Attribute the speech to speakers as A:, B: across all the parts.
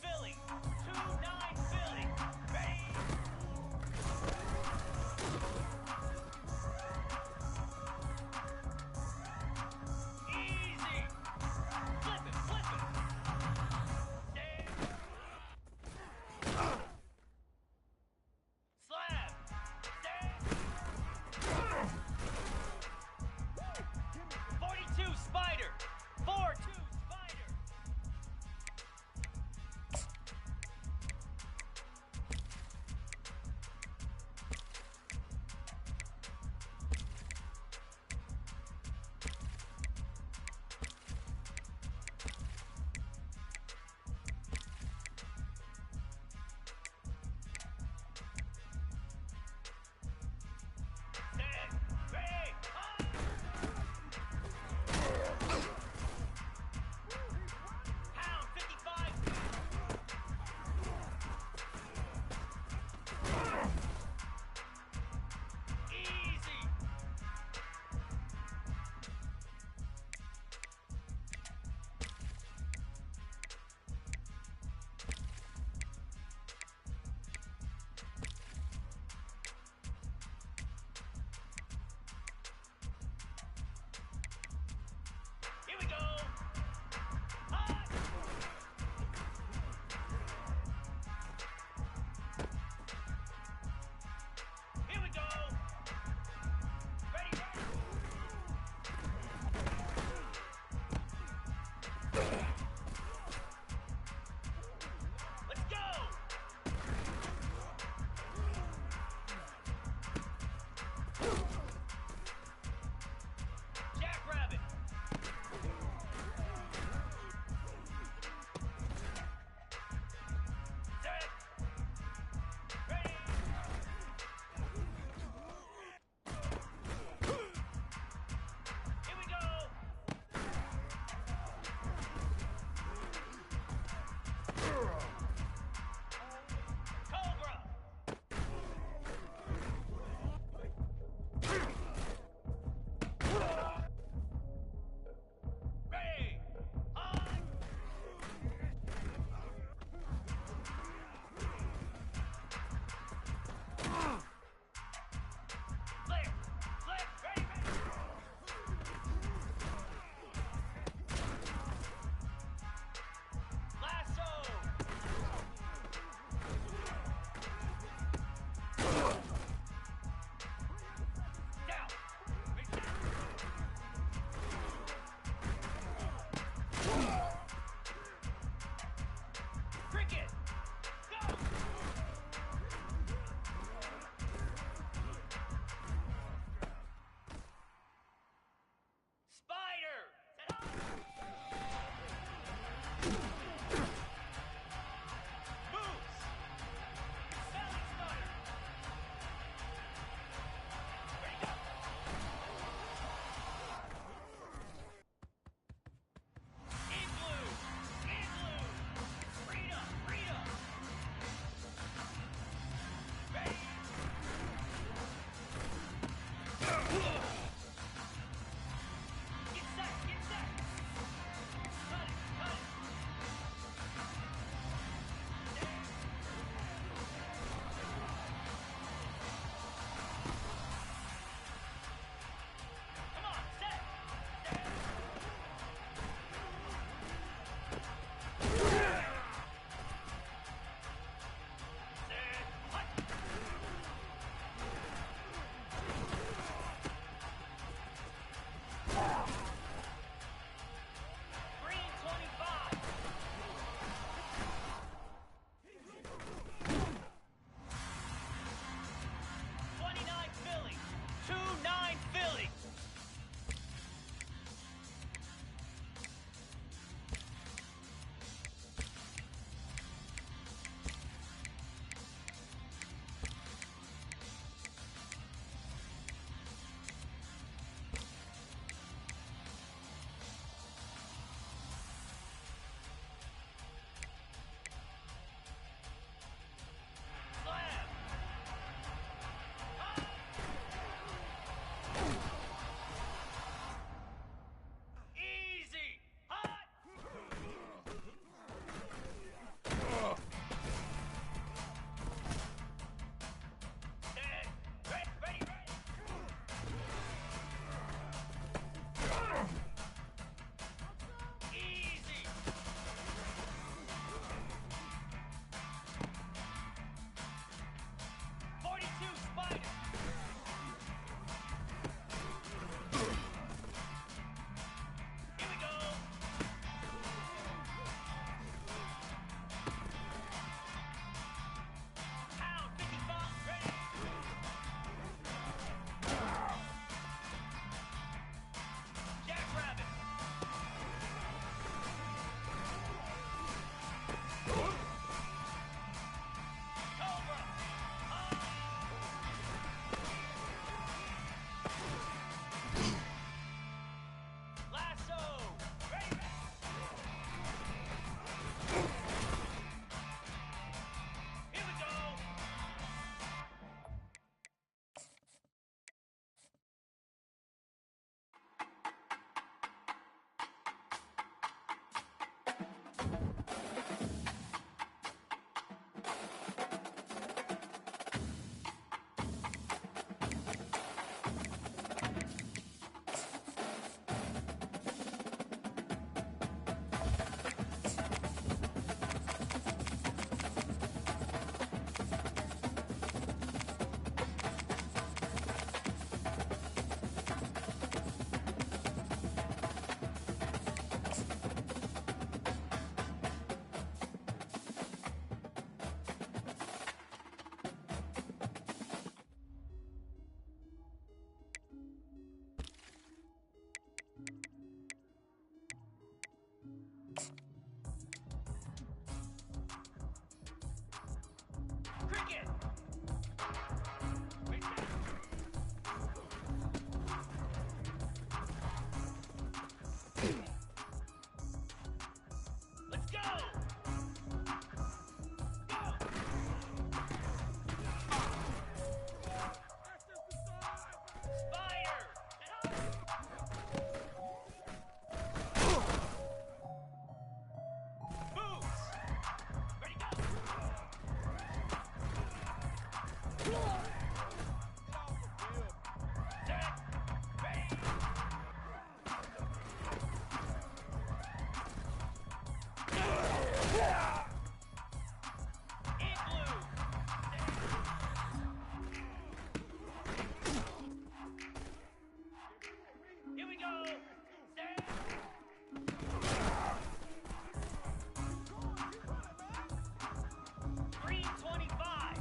A: Philly. 2-9 Philly. Ready? Easy. Flip it, flip it. Slap. Stand. 42 Spider. 4-2 Spider. Here we go. Stand. 325.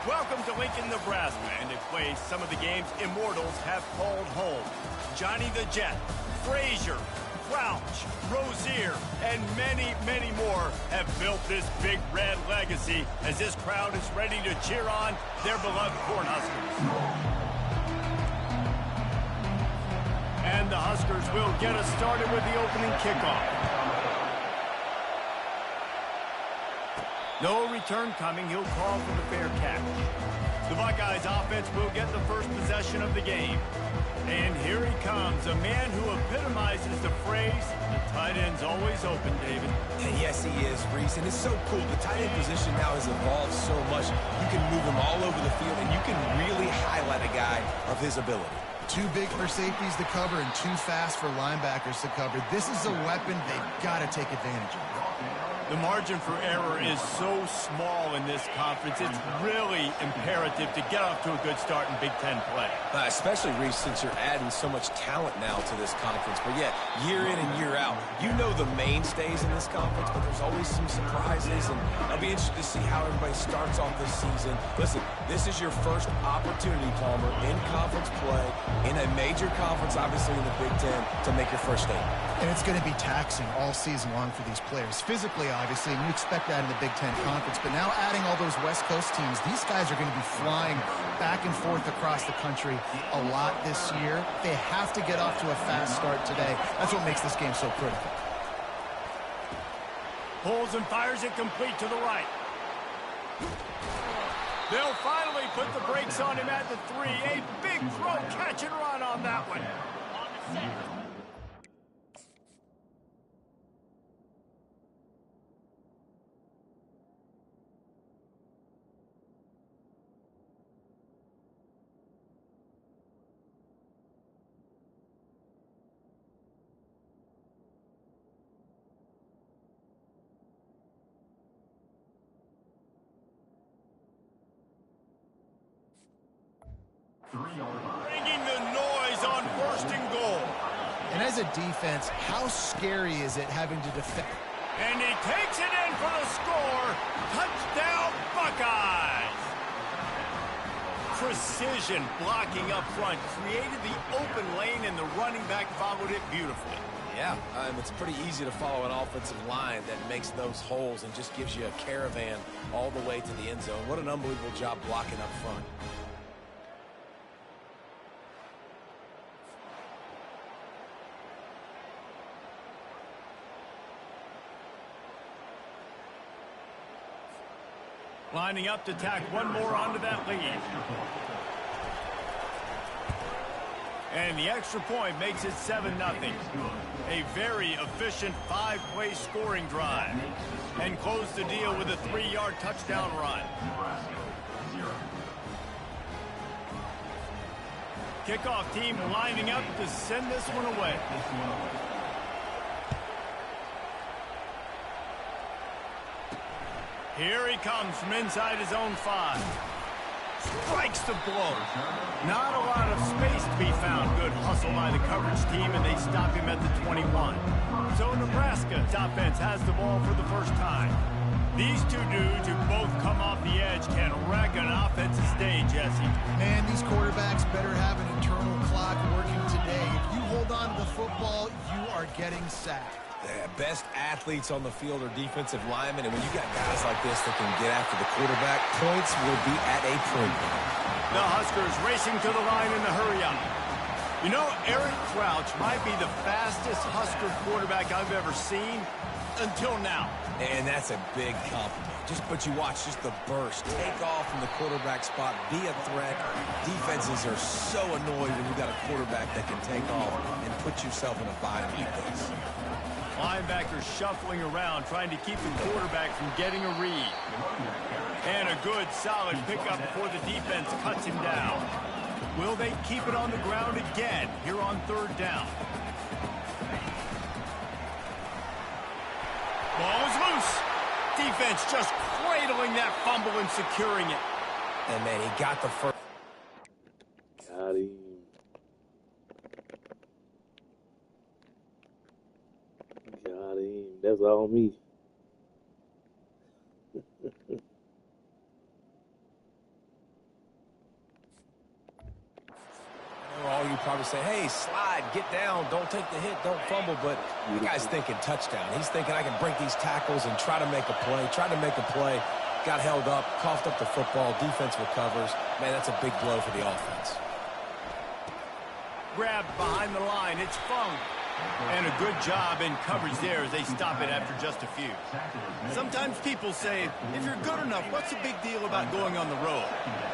B: Welcome to Lincoln, Nebraska, and to play some of the games Immortals have called home. Johnny the Jet, Frazier, Crouch, Rozier, and many, many more have built this big red legacy as this crowd is ready to cheer on their beloved Cornhuskers. And the Huskers will get us started with the opening kickoff. No return coming. He'll call for the fair catch. The Buckeyes offense will get the first possession of the game. And here he comes, a man who epitomizes the phrase, the tight end's always open, David.
C: And yes, he is, Reese, and it's so cool. The tight end position now has evolved so much. You can move him all over the field, and you can really highlight a guy of his ability.
D: Too big for safeties to cover and too fast for linebackers to cover. This is a weapon they've got to take advantage of.
B: The margin for error is so small in this conference. It's really imperative to get off to a good start in Big Ten play.
C: Especially, Reese, since you're adding so much talent now to this conference. But yet, year in and year out, you know the mainstays in this conference, but there's always some surprises, and I'll be interested to see how everybody starts off this season. Listen, this is your first opportunity, Palmer, in conference play, in a major conference, obviously in the Big Ten, to make your first statement.
D: And it's going to be taxing all season long for these players. Physically, obviously, and you expect that in the Big Ten Conference. But now adding all those West Coast teams, these guys are going to be flying back and forth across the country a lot this year. They have to get off to a fast start today. That's what makes this game so critical.
B: Pulls and fires it complete to the right. They'll finally put the brakes on him at the 3. A big throw, catch and run on that one.
A: On the set.
B: Bringing the noise on first and goal.
D: And as a defense, how scary is it having to defend?
B: And he takes it in for the score. Touchdown, Buckeyes. Precision blocking up front created the open lane, and the running back followed it beautifully.
C: Yeah, it's pretty easy to follow an offensive line that makes those holes and just gives you a caravan all the way to the end zone. What an unbelievable job blocking up front.
B: Lining up to tack one more onto that lead. And the extra point makes it 7-0. A very efficient 5-play scoring drive. And close the deal with a 3-yard touchdown run. Kickoff team lining up to send this one away. Here he comes from inside his own 5. Strikes the blow. Not a lot of space to be found. Good hustle by the coverage team, and they stop him at the 21. So Nebraska's offense has the ball for the first time. These two dudes who both come off the edge can wreck an offensive stage, Jesse.
D: Man, these quarterbacks better have an internal clock working today. If you hold on to the football, you are getting sacked.
C: The best athletes on the field are defensive linemen, and when you got guys like this that can get after the quarterback, points will be at a premium.
B: The Huskers racing to the line in the hurry-up. You know, Eric Crouch might be the fastest Husker quarterback I've ever seen until now.
C: And that's a big compliment. But you watch just the burst, take off from the quarterback spot, be a threat. Defenses are so annoyed when you got a quarterback that can take off and put yourself in a bind like this.
B: Linebackers shuffling around, trying to keep the quarterback from getting a read. And a good, solid pickup before the defense cuts him down. Will they keep it on the ground again here on 3rd down? Ball is loose. Defense just cradling that fumble and securing it.
C: And man, he got the first.
E: Got him. Got him. That's all me.
C: All you probably say, hey, slide, get down, don't take the hit, don't fumble, but the guy's thinking touchdown. He's thinking I can break these tackles and try to make a play, got held up, coughed up the football, defense recovers. Man, that's a big blow for the offense.
B: Grabbed behind the line, it's Fung. And a good job in coverage there as they stop it after just a few. Sometimes people say, if you're good enough, what's the big deal about going on the road?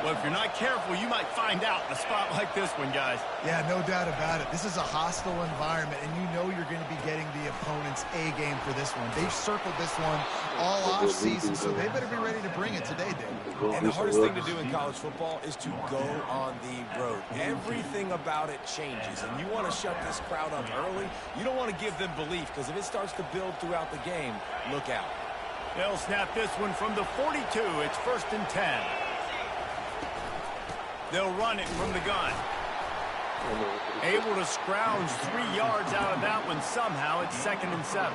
B: Well, if you're not careful, you might find out in a spot like this one, guys.
D: Yeah, no doubt about it. This is a hostile environment, and you know you're going to be getting the opponent's A game for this one. They've circled this one all off season, so they better be ready to bring it today, Dave.
C: And the hardest thing to do in college football is to go on the road. Everything about it changes, and you want to shut this crowd up early. You don't want to give them belief, because if it starts to build throughout the game, look out.
B: They'll snap this one from the 42. It's 1st and 10. They'll run it from the gun. Able to scrounge 3 yards out of that one somehow. It's 2nd and 7.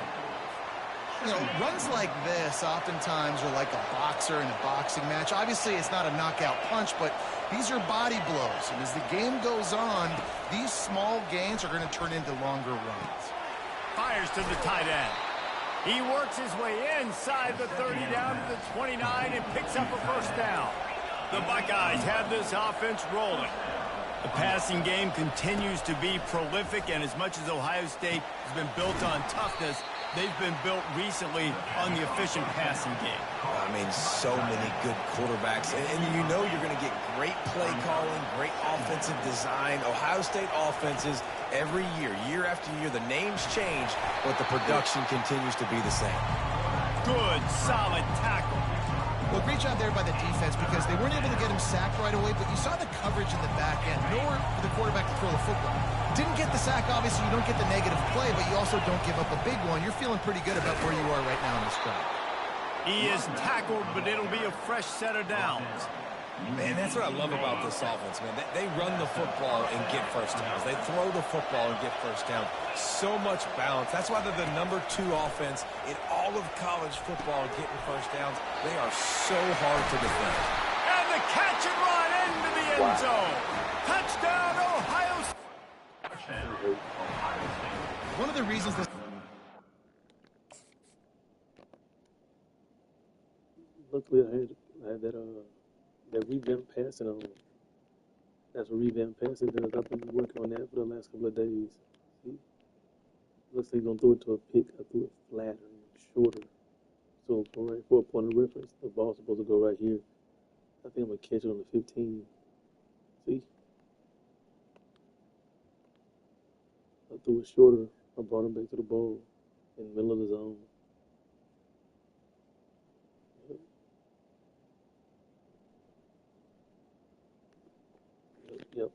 D: You know, runs like this oftentimes are like a boxer in a boxing match. Obviously, it's not a knockout punch, but these are body blows. And as the game goes on, these small gains are going to turn into longer runs.
B: Fires to the tight end. He works his way inside the 30 down to the 29 and picks up a 1st down. The Buckeyes have this offense rolling. The passing game continues to be prolific, and as much as Ohio State has been built on toughness, they've been built recently on the efficient passing game.
C: I mean, so many good quarterbacks, and you know you're going to get great play calling, great offensive design. Ohio State offenses, every year, year after year, the names change, but the production continues to be the same.
B: Good, solid tackle.
D: Well, great job there by the defense because they weren't able to get him sacked right away, but you saw the coverage in the back end. Nowhere for the quarterback to throw the football. Didn't get the sack, obviously. You don't get the negative play, but you also don't give up a big one. You're feeling pretty good about where you are right now in this drive.
B: He is tackled, but it'll be a fresh set of downs.
C: Man, that's what I love about this offense, man. They run the football and get 1st downs. They throw the football and get 1st down. So much balance. That's why they're the #2 offense in all of college football getting 1st downs. They are so hard to defend.
B: And the catch and run into the end zone. Touchdown, Ohio State.
D: One of the reasons this...
E: Luckily, I had that revamp passing on. That's a revamp passing because I've been working on that for the last couple of days. See? Looks like he's going to throw it to a pick. I threw it flatter and shorter. So So for a point of reference, the ball's supposed to go right here. I think I'm going to catch it on the 15. See? I threw it shorter. I brought him back to the ball in the middle of the zone. Yep.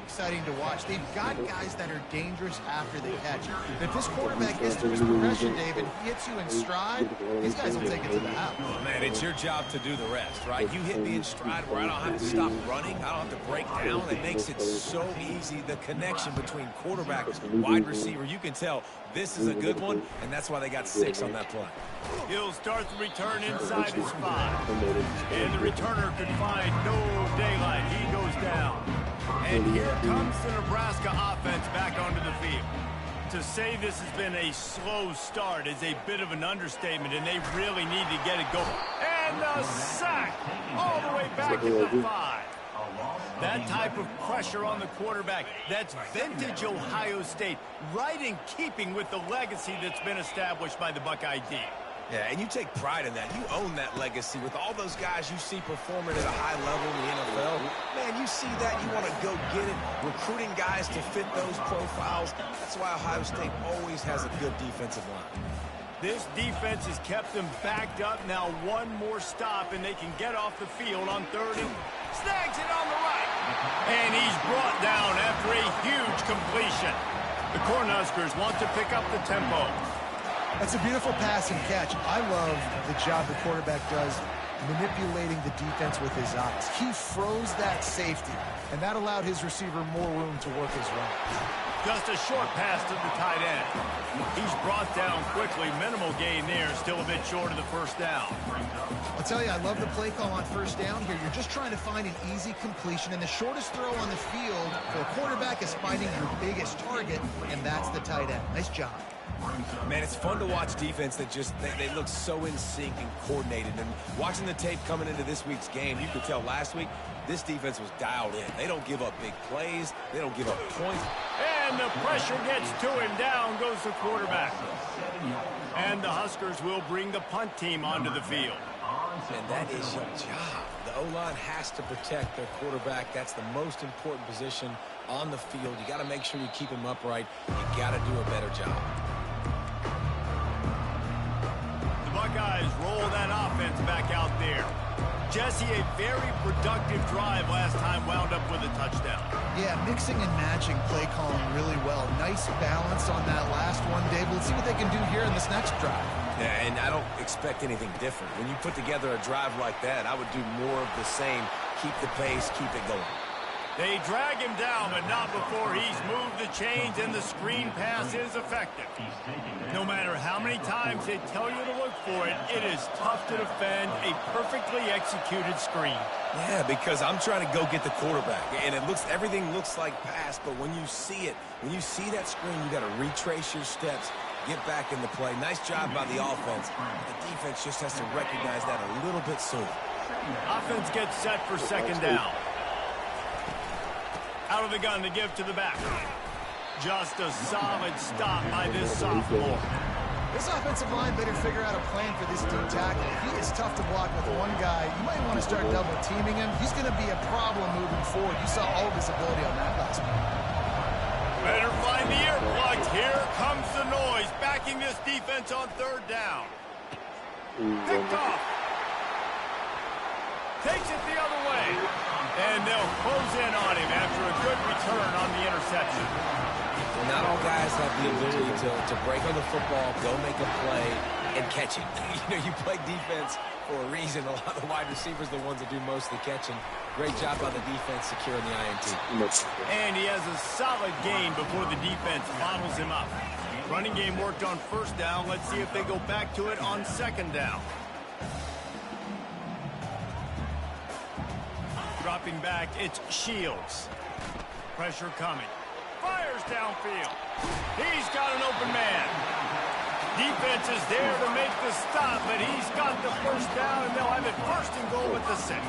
D: Exciting to watch. They've got guys that are dangerous after the catch. If this quarterback gets to his progression, David, he hits you in stride, these guys will take it to the house.
C: Oh, man, it's your job to do the rest, right? You hit me in stride where I don't have to stop running. I don't have to break down. It makes it so easy. The connection between quarterback and wide receiver, you can tell this is a good one, and that's why they got 6 on that play.
B: He'll start the return inside his 5. And the returner could find no daylight. He goes down. And here comes the Nebraska offense back onto the field. To say this has been a slow start is a bit of an understatement, and they really need to get it going. And the sack all the way back at the 5. That type of pressure on the quarterback, that's vintage Ohio State, right in keeping with the legacy that's been established by the Buckeye D.
C: Yeah, and you take pride in that. You own that legacy with all those guys you see performing at a high level in the NFL. Man, you see that, you want to go get it. Recruiting guys to fit those profiles. That's why Ohio State always has a good defensive line.
B: This defense has kept them backed up. Now one more stop, and they can get off the field on 3rd and snags it on the right. And he's brought down after a huge completion. The Cornhuskers want to pick up the tempo.
D: That's a beautiful pass and catch. I love the job the quarterback does manipulating the defense with his eyes. He froze that safety, and that allowed his receiver more room to work his run.
B: Just a short pass to the tight end. He's brought down quickly. Minimal gain there. Still a bit short of the first down.
D: I'll tell you, I love the play call on first down here. You're just trying to find an easy completion, and the shortest throw on the field for a quarterback is finding your biggest target, and that's the tight end. Nice job.
C: Man, it's fun to watch defense that just, they look so in sync and coordinated. And watching the tape coming into this week's game, you could tell last week, this defense was dialed in. They don't give up big plays. They don't give up points.
B: And the pressure gets to him. Down goes the quarterback. And the Huskers will bring the punt team onto the field.
C: And that is your job. The O-line has to protect their quarterback. That's the most important position on the field. You got to make sure you keep him upright. You got to do a better job.
B: The Buckeyes roll that offense back out there. Jesse, a very productive drive last time, wound up with a touchdown.
D: Yeah, mixing and matching play calling really well. Nice balance on that last one, Dave. Let's see what they can do here in this next drive.
C: Yeah, and I don't expect anything different. When you put together a drive like that, I would do more of the same. Keep the pace, keep it going.
B: They drag him down, but not before he's moved the chains, and the screen pass is effective. No matter how many times they tell you to look for it, it is tough to defend a perfectly executed screen.
C: Yeah, because I'm trying to go get the quarterback, and everything looks like pass, but when you see it, when you see that screen, you got to retrace your steps, get back in the play. Nice job by the offense. The defense just has to recognize that a little bit sooner.
B: Offense gets set for 2nd down. Out of the gun to give to the back. Just a solid stop by this sophomore.
D: This offensive line better figure out a plan for this deep tackle. He is tough to block with one guy. You might want to start double teaming him. He's going to be a problem moving forward. You saw all of his ability on that last one.
B: Better find the earplugs. Here comes the noise, backing this defense on 3rd down. Picked off. Takes it the other way. And they'll close in on him after a good return on the interception.
C: Well, not all guys have the ability to break on the football, go make a play, and catch it. You play defense for a reason. A lot of the wide receivers are the ones that do most of the catching. Great job by the defense securing the INT.
B: And he has a solid gain before the defense bottles him up. Running game worked on 1st down. Let's see if they go back to it on 2nd down. Dropping back, it's Shields. Pressure coming. Fires downfield. He's got an open man. Defense is there to make the stop, but he's got the 1st down, and they'll have it 1st and goal with the 6.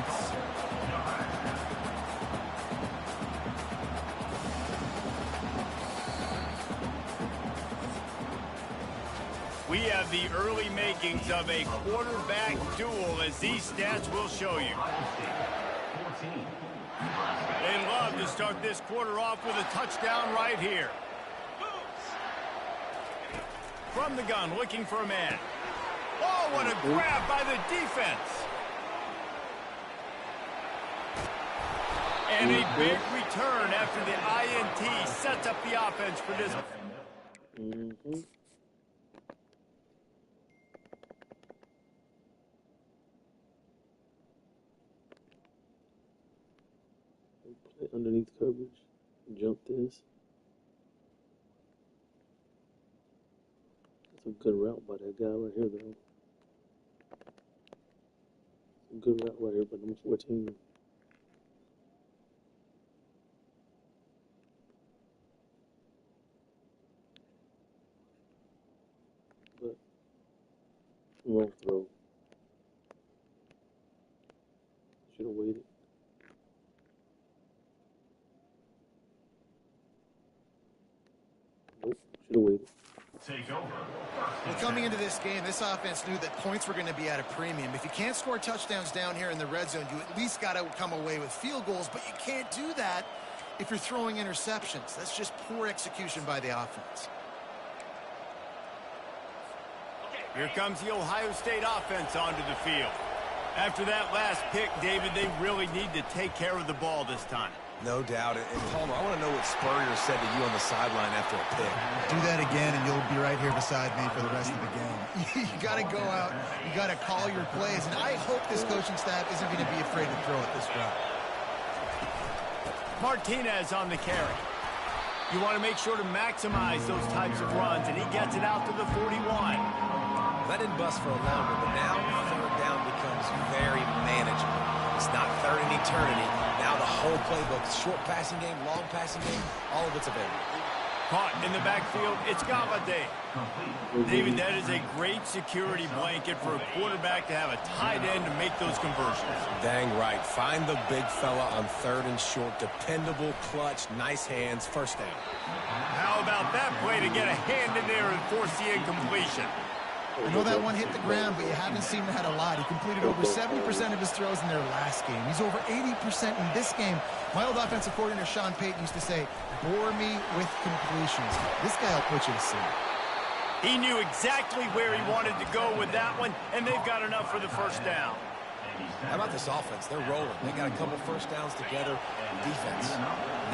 B: We We have the early makings of a quarterback duel, as these stats will show you. They love to start this quarter off with a touchdown right here. From the gun, looking for a man. Oh, what a grab by the defense. And a big return after the INT sets up the offense for this.
E: Play underneath coverage. Jump this. That's a good route by that guy right here, though. A good route right here by number 14. But wrong throw. Should have waited. Nope, should have waited.
D: Well, coming into this game, this offense knew that points were going to be at a premium. If you can't score touchdowns down here in the red zone, you at least got to come away with field goals, but you can't do that if you're throwing interceptions. That's just poor execution by the offense.
B: Here comes the Ohio State offense onto the field. After that last pick, David, they really need to take care of the ball this time.
C: No doubt. And Palmer, I want to know what Spurrier said to you on the sideline after a pick.
D: Do that again, and you'll be right here beside me for the rest of the game. You got to go out. You got to call your plays, and I hope this coaching staff isn't going to be afraid to throw it this route.
B: Martinez on the carry. You want to make sure to maximize those types of runs, and he gets it out to the 41.
C: That didn't bust for a long one, but now third down becomes very manageable. It's not third in eternity. Now the whole playbook, short passing game, long passing game, all of it's available.
B: Caught in the backfield, it's Galladay. David, that is a great security blanket for a quarterback to have a tight end to make those conversions.
C: Dang right. Find the big fella on third and short. Dependable, clutch, nice hands, first down.
B: How about that play to get a hand in there and force the incompletion?
D: I know that one hit the ground, but you haven't seen that a lot. He completed over 70% of his throws in their last game. He's over 80% in this game. My old offensive coordinator, Sean Payton, used to say, bore me with completions. This guy will put you to sleep.
B: He knew exactly where he wanted to go with that one, and they've got enough for the first down.
C: How about this offense? They're rolling. They got a couple first downs together. Defense.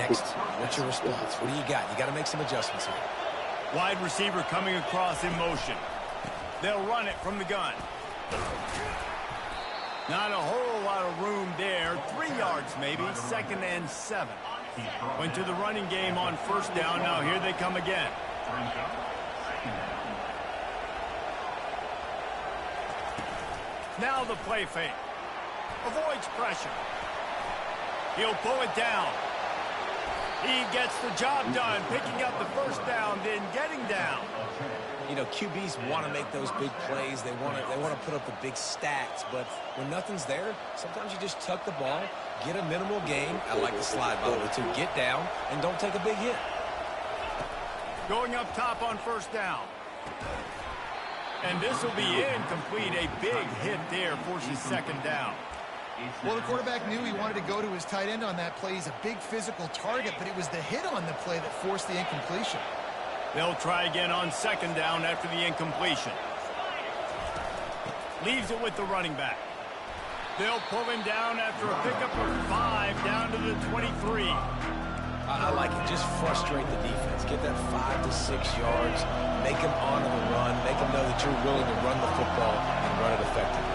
C: Next, what's your response? What do you got? You got to make some adjustments here.
B: Wide receiver coming across in motion. They'll run it from the gun. Not a whole lot of room there. 3 yards maybe, 2nd and 7. Went to the running game on first down. Now here they come again. Now the play fake. Avoids pressure. He'll pull it down. He gets the job done, picking up the first down, then getting down.
C: You know, QBs want to make those big plays. They want to put up the big stats. But when nothing's there, sometimes you just tuck the ball, get a minimal gain. I like the slide, by the way, too. Get down and don't take a big hit.
B: Going up top on first down. And this will be incomplete. A big hit there forces 2nd down.
D: Well, the quarterback knew he wanted to go to his tight end on that play. He's a big physical target, but it was the hit on the play that forced the incompletion.
B: They'll try again on 2nd down after the incompletion. Leaves it with the running back. They'll pull him down after a pickup of 5 down to the 23.
C: I like it. Just frustrate the defense. Get that 5 to 6 yards. Make them honor the run. Make them know that you're willing to run the football and run it effectively.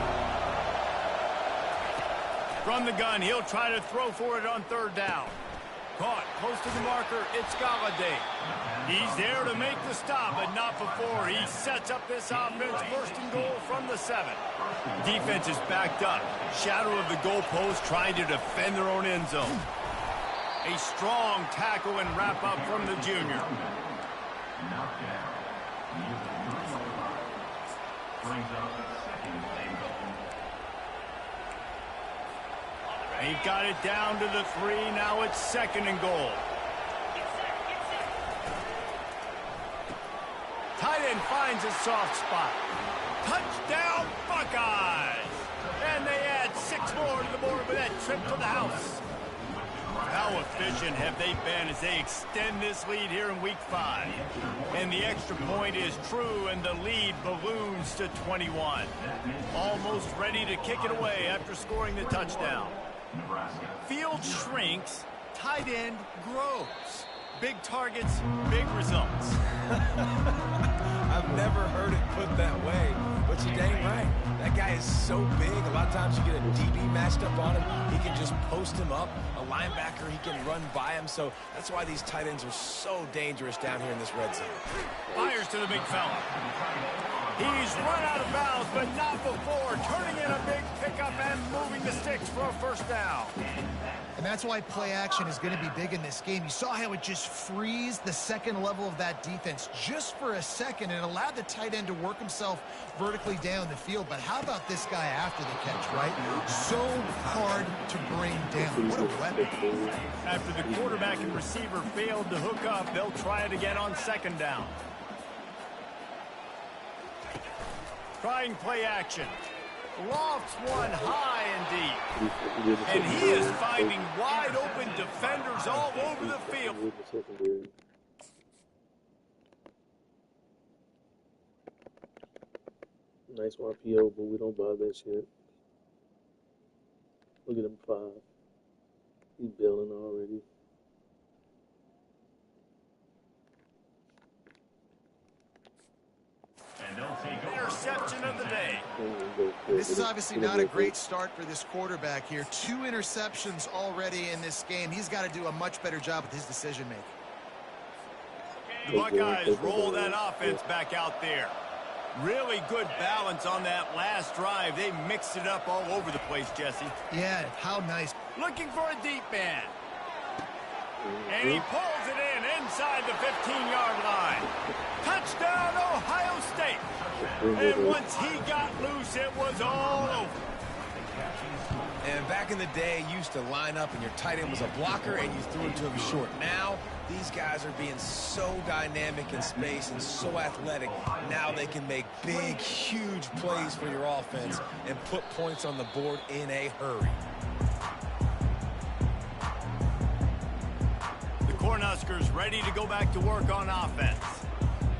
B: From the gun, he'll try to throw for it on 3rd down. Caught close to the marker, it's Galladay. He's there to make the stop, but not before he sets up this offense. 1st and goal from the 7. Defense is backed up. Shadow of the goalpost trying to defend their own end zone. A strong tackle and wrap up from the junior. They've got it down to the 3. Now it's 2nd and goal. Tight end finds a soft spot. Touchdown, Buckeyes! And they add 6 more to the board with that trip to the house. How efficient have they been as they extend this lead here in Week 5? And the extra point is true, and the lead balloons to 21. Almost ready to kick it away after scoring the touchdown. Field shrinks, tight end grows. Big targets, big results.
C: I've never heard it put that way, but you're dang right. That guy is so big. A lot of times you get a DB matched up on him. He can just post him up. A linebacker, he can run by him. So that's why these tight ends are so dangerous down here in this red zone.
B: Fires to the big fella. He's run out of bounds, but not before turning in a big pickup and moving the sticks for a first down.
D: And that's why play action is going to be big in this game. You saw how it just frees the second level of that defense just for a second and allowed the tight end to work himself vertically down the field. But how about this guy after the catch, right? So hard to bring down. What a weapon.
B: After the quarterback and receiver failed to hook up, they'll try it again on second down. Trying play action. Lofts one high and deep. And he is finding wide open defenders all over the field.
E: Nice RPO, but we don't buy that shit. Look at him 5. He's bailing already.
B: Interception of the day.
D: This is obviously not a great start for this quarterback here. 2 interceptions already in this game. He's got to do a much better job with his decision-making.
B: The Buckeyes roll that offense back out there. Really good balance on that last drive. They mixed it up all over the place, Jesse.
D: Yeah, how nice.
B: Looking for a deep man. And he pulls it in inside the 15-yard line. Touchdown, Ohio State. And once he got loose, it was all over.
C: And back in the day, you used to line up and your tight end was a blocker and you threw it to him short. Now, these guys are being so dynamic in space and so athletic. Now they can make big, huge plays for your offense and put points on the board in a hurry.
B: The Cornhuskers ready to go back to work on offense.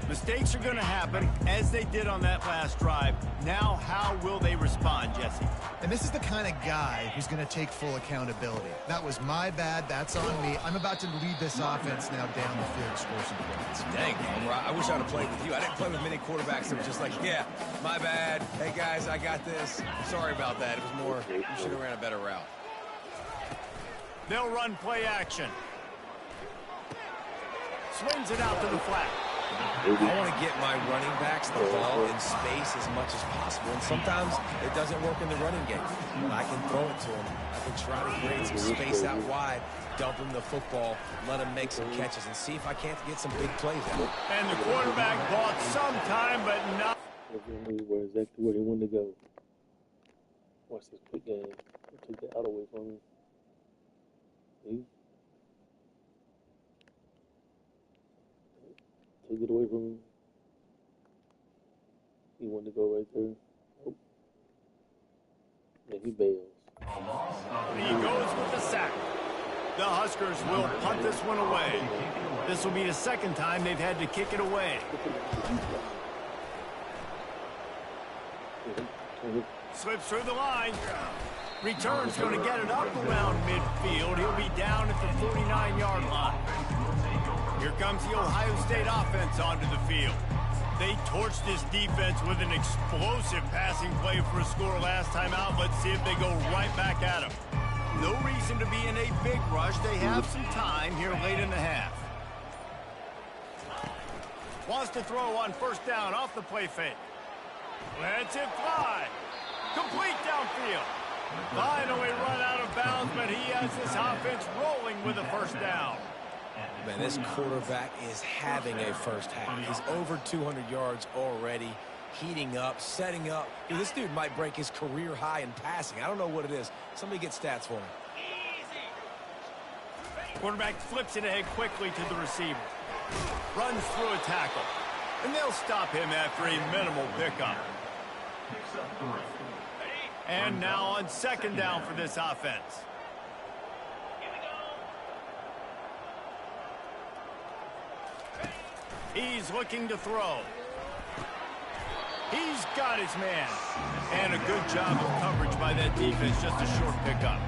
B: Mistakes are going to happen, as they did on that last drive. Now, how will they respond, Jesse?
D: And this is the kind of guy who's going to take full accountability. That was my bad. That's on me. I'm about to lead this offense now down the field, score some points.
C: Dang, Homer, I wish I'd have played with you. I didn't play with many quarterbacks that were just like, yeah, my bad. Hey, guys, I got this. Sorry about that. It was more, you should have ran a better route.
B: They'll run play action. Swings it out to the flat.
C: I want to get my running backs the ball in space as much as possible, and sometimes it doesn't work in the running game. But I can throw it to them. I can try to create some space out wide, dump him the football, let him make some catches, and see if I can't get some big plays out.
B: And the quarterback bought some time, but not.
E: Where exactly where he wanted to go. Watch this quick game. He took the out away from me. See? Took it away from him. He wanted to go right there. Nope. And he bails.
B: He goes with the sack. The Huskers will punt this one away. This will be the second time they've had to kick it away. Slips through the line. Return's going to get it up around midfield. He'll be down at the 49-yard line. Here comes the Ohio State offense onto the field. They torched this defense with an explosive passing play for a score last time out. Let's see if they go right back at him. No reason to be in a big rush. They have some time here late in the half. Wants to throw on first down off the play fake. Lets it fly. Complete downfield. Finally run out of bounds, but he has this offense rolling with a first down.
C: Man, this quarterback is having a first half. He's over 200 yards already, heating up, setting up. Dude, this dude might break his career high in passing. I don't know what it is. Somebody get stats for him.
B: Quarterback flips it ahead quickly to the receiver. Runs through a tackle. And they'll stop him after a minimal pickup. And now on second down for this offense. He's looking to throw. He's got his man. And a good job of coverage by that defense, just a short pickup.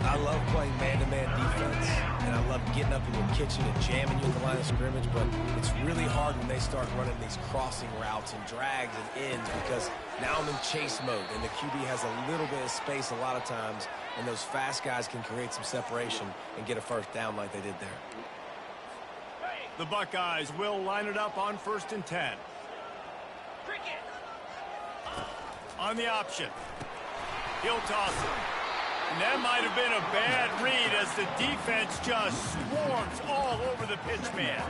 C: I love playing man-to-man defense, and I love getting up in your kitchen and jamming you at the line of scrimmage, but it's really hard when they start running these crossing routes and drags and ends because now I'm in chase mode, and the QB has a little bit of space a lot of times, and those fast guys can create some separation and get a first down like they did there.
B: The Buckeyes will line it up on 1st and 10. On the option. He'll toss it. And that might have been a bad read as the defense just swarms all over the pitch man.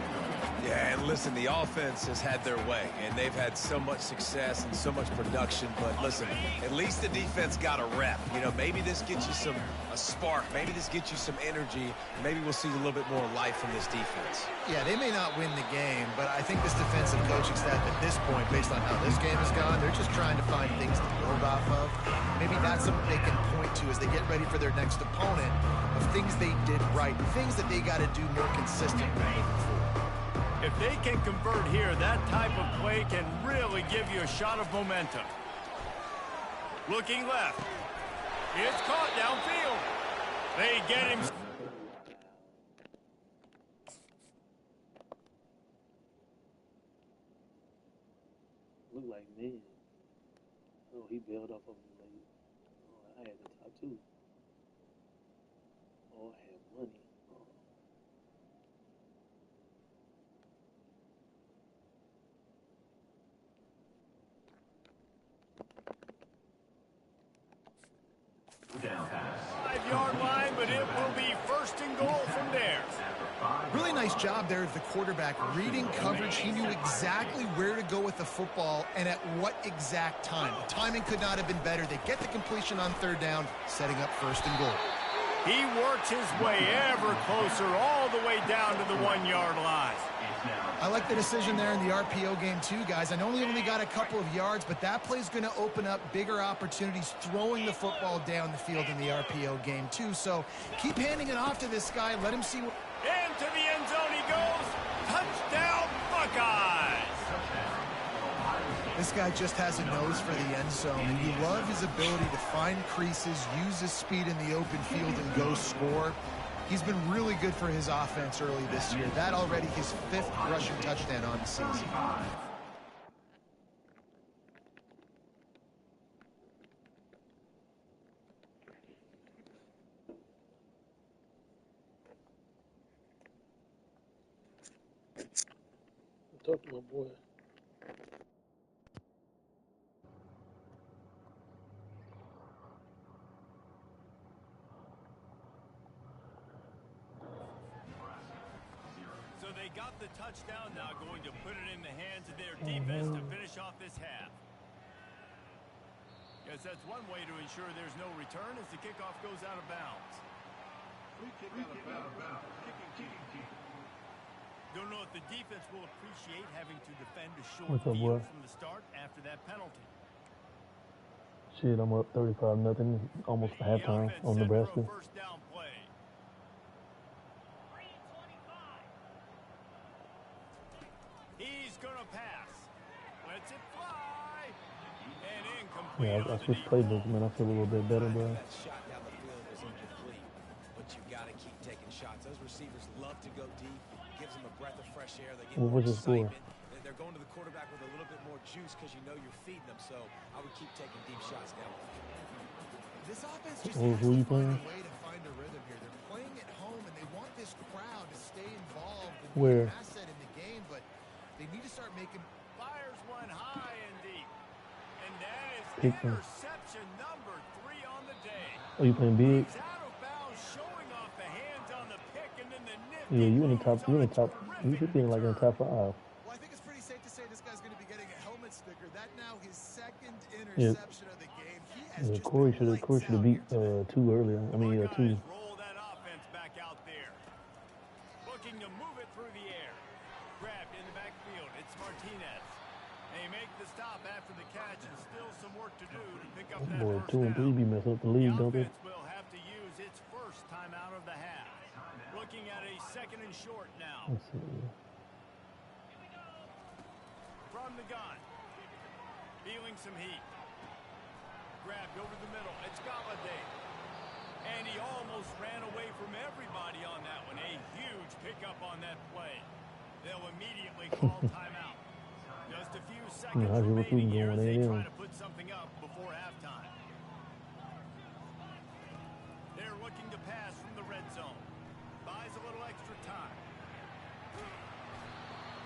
C: Yeah, and listen, the offense has had their way, and they've had so much success and so much production. But listen, at least the defense got a rep. You know, maybe this gets you a spark. Maybe this gets you some energy. Maybe we'll see a little bit more life from this defense.
D: Yeah, they may not win the game, but I think this defensive coaching staff at this point, based on how this game has gone, they're just trying to find things to build off of. Maybe that's something they can point to as they get ready for their next opponent of things they did right, things that they got to do more consistently moving forward.
B: If they can convert here, that type of play can really give you a shot of momentum. Looking left. It's caught downfield. They get him.
E: Look like man. Oh, he bailed up on me late. Oh, I had the top two. Oh, I had money.
B: Oh. 5-yard line, but it will be 1st and goal from there.
D: Really nice job there of the quarterback reading coverage. He knew exactly where to go with the football and at what exact time. The timing could not have been better. They get the completion on 3rd down, setting up 1st and goal.
B: He works his way ever closer all the way down to the 1-yard line.
D: I like the decision there in the RPO game too, guys. I know he only got a couple of yards, but that play's going to open up bigger opportunities throwing the football down the field in the RPO game too. So keep handing it off to this guy. Let him see what...
B: Into the end zone he goes. Touchdown, Buckeyes.
D: This guy just has a nose for the end zone, and you love his ability to find creases, use his speed in the open field, and go score. He's been really good for his offense early this year. That already his 5th rushing touchdown on the season.
E: Talk to my boy.
B: So they got the touchdown, now going to put it in the hands of their defense to finish off this half. Guess that's one way to ensure there's no return as the kickoff goes out of bounds.
F: Free kick out of bounds. Kicking team.
B: Don't know if the defense will appreciate having to defend a short
E: What's up,
B: field
E: boy?
B: from the start after that penalty.
E: Shit, I'm up 35-0, almost halftime on Nebraska.
B: First down play. 3:25. He's gonna pass. Lets it fly. And incomplete.
E: Yeah, I switched playbooks, man. I feel a little bit better, bro.
C: That shot down the field was incomplete, but you got to keep taking shots. Those receivers love to go deep. Gives them a breath of fresh air. They get
E: What
C: more
E: was the score?
C: excitement. They're going to the quarterback with a little bit more juice because you know you're feeding them. So I would keep taking deep shots down the field.
D: This offense just
E: Who
D: has
E: you
D: to find
E: playing?
D: a way to find a rhythm here. They're playing at home, and they want this crowd to stay involved and be
E: Where?
D: an asset in the game, but they need to start making...
B: Fires one high and deep. And that is
E: Pick them.
B: interception number 3 on the day.
E: Oh, you playing big?
B: He's out of bounds, showing off the hands on the pick, and then the nifty
E: Yeah, you in the top.
B: moves
E: You in
B: on
E: the
B: a
E: top. You should be in like in the top 5.
D: Well, I think it's pretty safe to say this guy's going to be getting a helmet sticker. That now his 2nd interception of the game. He has
E: Yeah,
D: just
E: Corey
D: been
E: should
D: lights
E: have
D: out
E: beat
D: here.
E: 2 earlier. I mean, 2.
B: Buckeyes roll that offense back out there. Looking to move it through the air. Grabbed in the backfield. It's Martinez. pick up
E: That
B: that
E: boy,
B: first
E: 2 and 3
B: down.
E: be messing up the
B: The
E: league, don't they?
B: offense will have to use its first timeout of the half. Looking at a 2nd and short now.
E: Let's see.
B: From the gun. Feeling some heat. Grabbed over the middle. It's Galladay. And he almost ran away from everybody on that one. A huge pickup on that play. They'll immediately call timeout. Just a few seconds
E: how's your recruiting
B: remaining here as
E: going,
B: they
E: A&M?
B: try to put something up before halftime. They're looking to pass from the red zone. Buys a little extra time.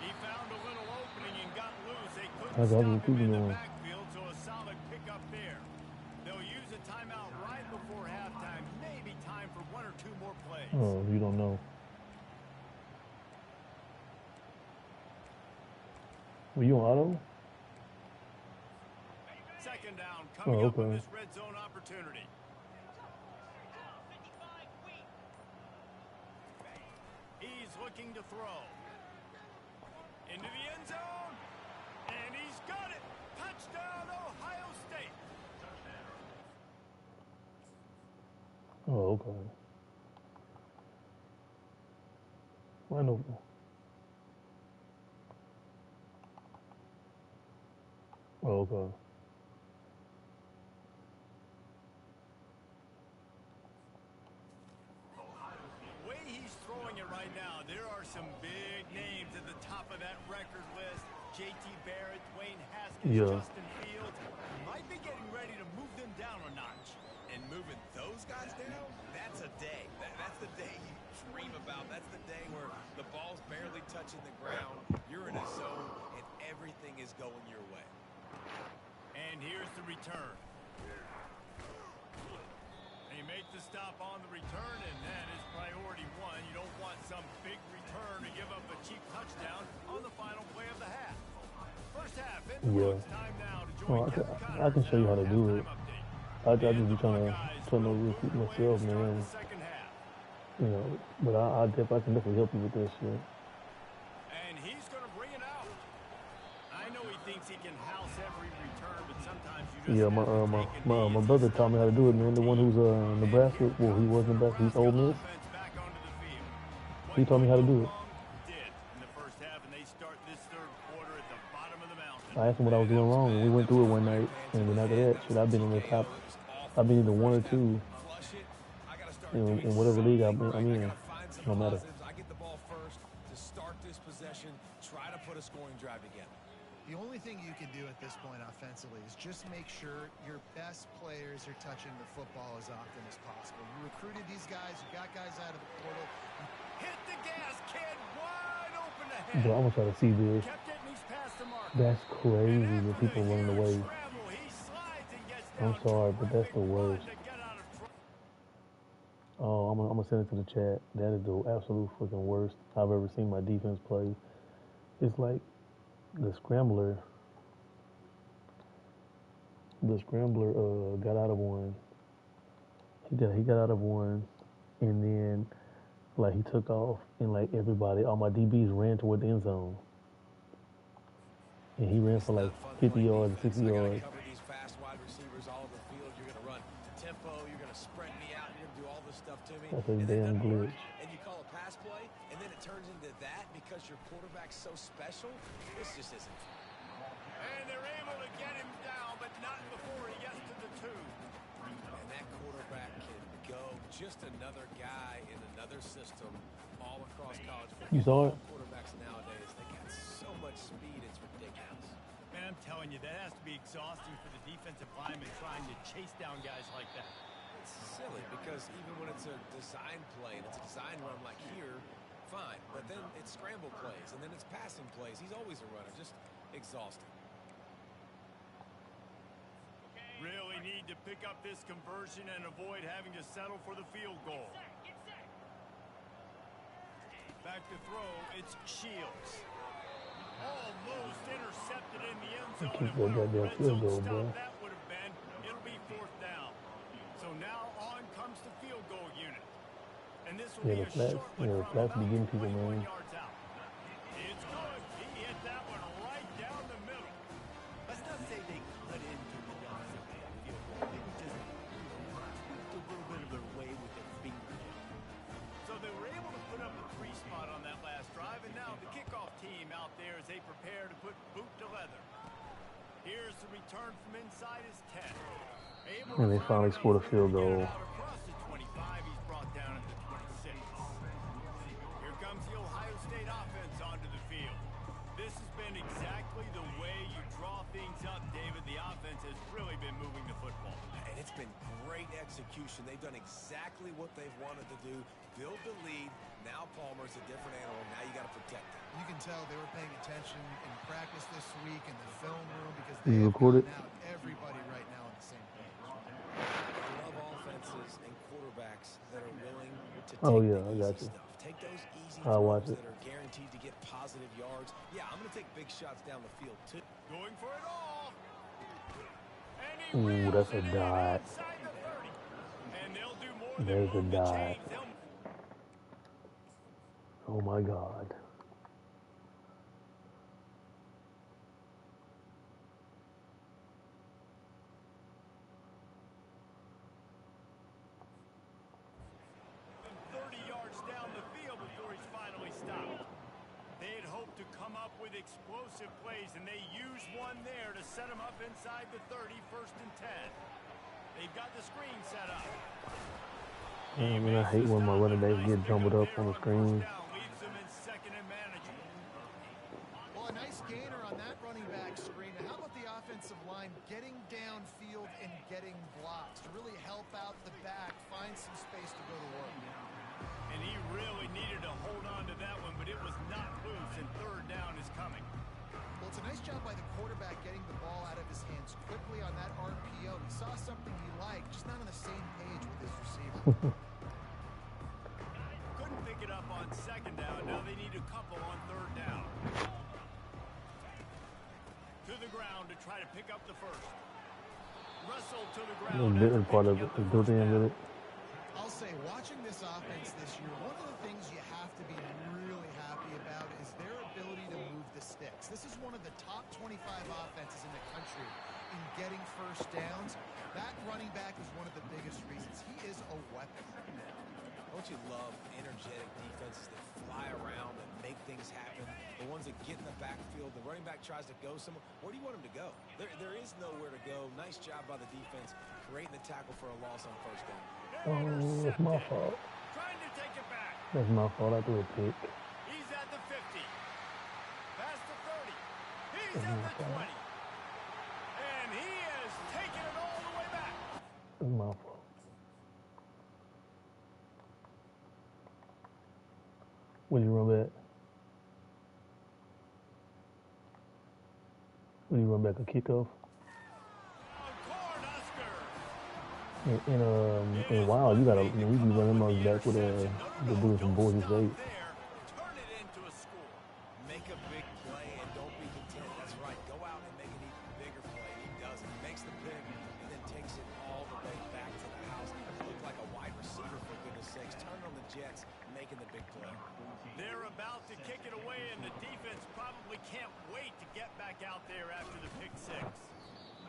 B: He found a little opening and got loose. They couldn't
E: How's
B: stop
E: your
B: him
E: recruiting
B: in the
E: going?
B: backfield, so a solid pickup there. They'll use a timeout right before halftime. Maybe time for 1 or 2 more plays.
E: Oh, you don't know. Were you on auto?
B: 2nd down coming up with this red zone opportunity. He's looking to throw. Into the end zone. And he's got it. Touchdown, Ohio State.
E: Oh, okay. I know. Oh, okay.
B: The way he's throwing it right now, there are some big names at the top of that record list. J.T. Barrett, Dwayne Haskins,
E: Yeah.
B: Justin Fields. Might be getting ready to move them down a notch.
C: And moving those guys down, that's a day. That's the day you dream about. That's the day where the ball's barely touching the ground. You're in a zone, and everything is going your way.
B: And here's the return. They make the stop on the return, and that is priority 1. You don't want some big return to give up a cheap touchdown on the final play of the half. First half in the books. Time now to join
E: Well,
B: Kevin Connors
E: I can show you how to
B: with
E: do
B: our
E: it.
B: halftime update.
E: I just
B: And
E: be
B: the
E: trying
B: Buckeyes
E: to
B: will
E: recruit
B: look for a way
E: myself,
B: to start
E: man.
B: the second half.
E: You know, but I can definitely help you with this shit.
B: And he's going to bring it out. I know he thinks he can house every return, but sometimes you just
E: Yeah,
B: have to take a knee.
E: my
B: It's
E: brother
B: a
E: taught me how to do it, man. The one who's Nebraska. Well, he was Nebraska. He's Ole Miss.
B: offense back onto the field.
E: He taught me how to do it.
B: Did in the first half, and they start this 3rd quarter at the bottom of the mountain.
E: I asked him what I was doing wrong, and we went through it one night. And then after that, shit, I've been in the top. I've been either 1 or 2 in whatever league I'm in. No matter.
C: I get the ball first to start this possession, try to put a scoring drive together.
D: The only thing you can do at this point offensively is just make sure your best players are touching the football as often as possible. You recruited these guys, you got guys out of the portal.
B: Hit the gas, kid, wide open ahead.
E: But I'm gonna try to see this.
B: Kept getting these past the mark.
E: That's crazy
B: And
E: that
B: after
E: people
B: the
E: running
B: huge
E: away.
B: scramble, he slides and gets
E: I'm
B: down
E: sorry,
B: to
E: but that's the
B: perfect run
E: worst.
B: to get out of trouble.
E: Oh, I'm gonna send it to the chat. That is the absolute freaking worst I've ever seen my defense play. It's like the scrambler. The scrambler got out of one. He got out of one, and then like he took off, and like everybody, all my DBs ran toward the end zone, and he ran for like 50 yards, 60 yards.
C: Cover these fast wide receivers all over the field. You're going to run tempo. You're going to spread me out. You're going to do all this stuff to me.
E: That's a
C: And then
E: damn
C: it doesn't work,
E: glitch.
C: and you call a pass play, and then it turns into that because your quarterback's so special. This just isn't.
B: And they're able to get him down, but not before he gets to the 2.
C: And that quarterback can go. Just another guy in another system all across college football.
E: You saw it?
C: Quarterbacks nowadays, they got so much speed, it's ridiculous.
B: Man, I'm telling you, that has to be exhausting for the defensive lineman trying to chase down guys like that.
C: It's silly because even when it's a design play and it's a design run like here, fine. But then it's scramble plays and then it's passing plays. He's always a runner. Just exhausting.
B: Really need to pick up this conversion and avoid having to settle for the field goal. Back to throw, it's Shields. Almost intercepted in the end zone.
E: Keep
B: And what a
E: that goddamn
B: red
E: field
B: zone
E: goal,
B: stop
E: bro.
B: that would have been. It'll be 4th down. So now on comes the field goal unit. And this will
E: Yeah,
B: be
E: the
B: a
E: flats,
B: short one
E: the
B: from
E: flats be
B: about
E: getting people,
B: 21
E: man.
B: yards out. It's good. He hit that one right down the middle. Let's not say they cut into the Washington field goal Here's the return from inside his 10.
E: And they finally scored a field goal.
B: Across the 25, he's brought down at the 26. Here comes the Ohio State offense onto the field. This has been exactly the way you draw things up, David. The offense has really been moving the football.
C: And it's been great execution. They've done exactly what they've wanted to do. Build the lead. Now Palmer's a different animal. Now you got to protect him.
D: You can tell they were paying attention in practice this week in the film room because they
E: You
D: have
E: recorded?
D: gotten out everybody right now on the same page.
C: I love offenses and quarterbacks that are willing to take
E: Oh, yeah,
C: the
E: I
C: easy
E: got you.
C: stuff. Take those easy
E: I'll watch
C: throws
E: it.
C: that are guaranteed to get positive yards. Yeah, I'm going to take big shots down the field, too.
B: Going for it all. And he
E: Ooh,
B: reels
E: that's a
B: it in
E: dot.
B: inside the 30. And they'll do more
E: There's a
B: than move the
E: dot.
B: chains. They'll
E: Oh my God.
B: explosive plays, and they use one there to set them up inside the 30, 1st and 10. They've got the screen set up.
E: I mean, I hate when my running backs get jumbled up on the screen.
B: Leaves them in 2nd and manageable.
D: Well, a nice gainer on that running back screen. And how about the offensive line getting downfield and getting blocks to really help out the back, find some space to go to work.
B: And he really needed to hold on to that one, but it was not loose, and 3rd down is coming.
D: Well, it's a nice job by the quarterback getting the ball out of his hands quickly on that RPO. He saw something he liked, just not on the same page with his receiver.
B: Couldn't pick it up on 2nd down. Now they need a couple on 3rd down. To the ground to try to pick up the 1st. Russell to the ground.
E: The different part of it is built in with it.
D: I'll say, watching this offense this year, one of the things you have to be really happy about is their ability to move the sticks. This is one of the top 25 offenses in the country in getting 1st downs. That running back is one of the biggest reasons. He is a weapon.
C: Don't you love energetic defenses that fly around and make things happen? The ones that get in the backfield, the running back tries to go somewhere. Where do you want him to go? There is nowhere to go. Nice job by the defense, creating the tackle for a loss on 1st down.
E: Oh, that's my fault.
B: Trying to take it back.
E: That's my fault. I threw a pick.
B: He's at the 50. Past the 30. He's at the 20. And he has taken it all the way back.
E: That's my fault. Would you run back? Would you run back a kickoff? And wow, you gotta, we be running them back with the doing some Boise State.
B: Turn it into a score.
C: Make a big play and don't be content. That's right. Go out and make an even bigger play. He does it. Makes the pick and then takes it all the way back to the house. Looked like a wide receiver, for goodness sakes. Turn on the Jets, making the big play.
B: They're about to kick it away, and the defense probably can't wait to get back out there after the pick 6.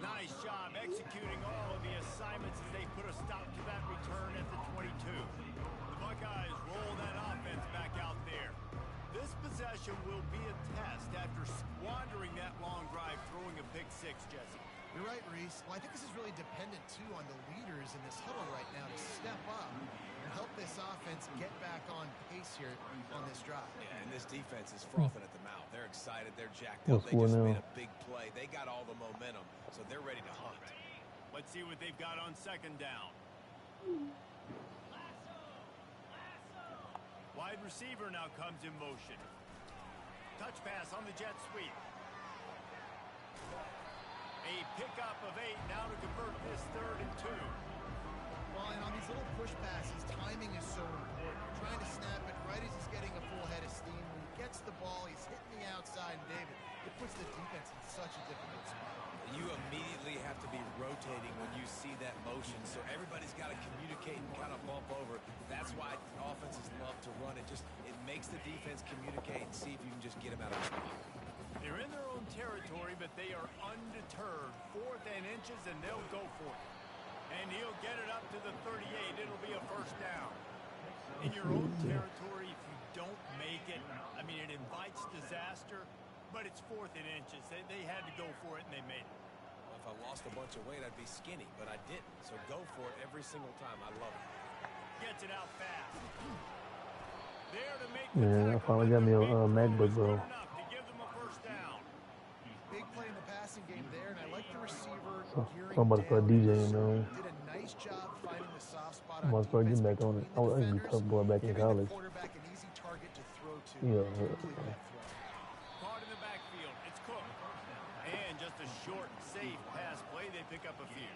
B: Nice job executing all of the assignments as they put a stop to that return at the 22. The Buckeyes roll that offense back out there. This possession will be a test after squandering that long drive, throwing a pick 6, Jesse.
D: You're right, Reese. Well, I think this is really dependent, too, on the leaders in this huddle right now to step up and help this offense get back on pace here on this drive.
C: Yeah, and this defense is frothing at the mouth. They're excited. They're jacked
E: What's
C: up. They just
E: going on?
C: made a big play. They got all the momentum, so they're ready to hunt.
B: Let's see what they've got on 2nd down. Wide receiver now comes in motion. Touch pass on the jet sweep. A pickup of 8 now to convert this 3rd and 2.
D: Well, and on these little push passes, timing is so important. Trying to snap it right as he's getting a full head of steam. When he gets the ball, he's hitting the outside, and David, it puts the defense in such a difficult spot.
C: You immediately have to be rotating when you see that motion, so everybody's got to communicate and kind of bump over. That's why offenses love to run it. It makes the defense communicate and see if you can just get them out of the spot.
B: They're in their own territory, but they are undeterred. 4th and inches, and they'll go for it. And he'll get it up to the 38. It'll be a 1st down. In your own territory, if you don't make it, I mean, it invites disaster, but it's 4th and inches. They had to go for it, and they made it.
C: If I lost a bunch of weight, I'd be skinny, but I didn't. So go for it every single time. I love it.
B: Gets it out fast. There to make
E: Man, I finally got me a MacBook, bro.
B: enough to give them a first down.
D: Big play in the passing game there, and I like the receiver
E: So
D: gearing
E: I'm about to start
D: down.
E: DJing, man.
D: Did a nice job finding the soft spot
E: I'm
D: on
E: about to start
D: defense
E: getting back on it. I was
D: between
E: be
D: the
E: tough boy back in
D: giving the
E: college.
D: quarterback an easy target to throw to.
E: Yeah,
D: Complete that throw.
B: Caught in the backfield. It's Cook. And just a short, safe pass play. They pick up a few.